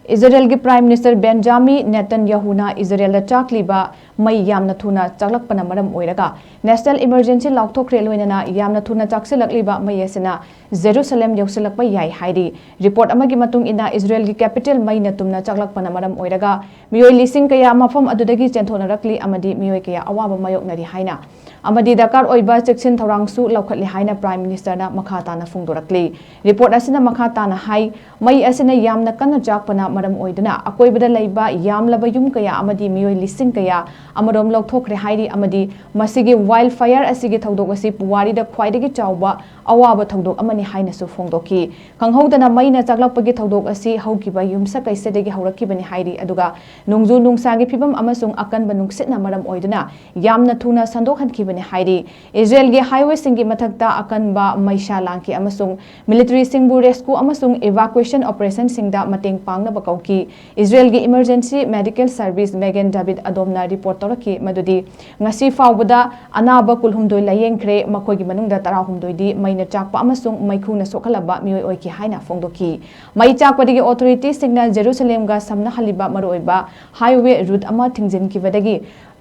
Isrealgi Prime Minister Benjamin Netanyahu na Israel Chakliba Mei Yamna Thuna Chaklakpana Maram Oiraga National Emergency LOUTHOKHRE LOINANA Yamna Thuna CHAKSILLAKLIBA Mei ASINA YERUSALAM YOUSALLAKPA YAI HAIRI Report amagi matung ina Isrealgi capital Mei Yamna Chaklakpana Maram Oiraga Miyoi lising kaya mafam adudagi chenthonakli amadi miyoi kaya awaba mayoknari haina amadi dakar oiba cheksin thorangsu laukhatli haina Prime Minister na makhatana phungdorakli report asina makhatana hai Mei asina yamna kanna jakpana maram oiduna akoibada leiba yamlaba yum kaya amadi miyoi lising kaya amarom LOUTHOKHRE hairi amadi masigi wildfire asigi thodok asi puwari da khwaidagi chawba awaba thodok amani haina su phongdoki khanghodana Mei na chaklakpagi thodok asi haukiba yumsa kaisedagi haurakibani hairi aduga nungju nungsagi phibam amasung akanba nungsitna maram oiduna yamna thuna sandokhankibani hairi Isrealgi highway singi mathakta akanba maisha langki amasung military singbu rescue amasung evacuation operation singda mateng pangna bakauki Isrealgi emergency medical service Megan David Adomna report toraki madudi ngasi fawbada anaba kulhumdoi layengkhre makogi manungda 13 di maina chakpa amasung maikhuna sokhalaba miyoi oiki haina phongdoki mai chakpadigi authority signal Jerusalem ga samna haliba maroiba highway route ama thingjin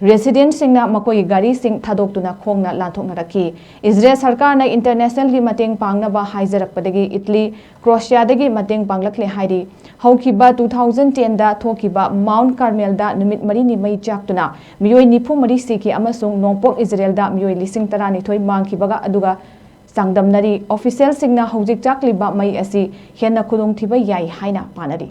Resident singna makoi gari sing thadokuna khongna lanthoknaraki Israel sarkar na international gi mateng pangna ba haijarakpadagi Italy Croatia dagi mateng panglakle hairi haukiba 2010 da thokiba Mount Carmel da numit mari ni mai chaktuna miyoi nifu mari siki amasung nongpok Israel da miyoi lising tarani thoi mangkibaga aduga sangdamnari official singna hojik Chakliba Mei asi henna khudong thiba yai haina panari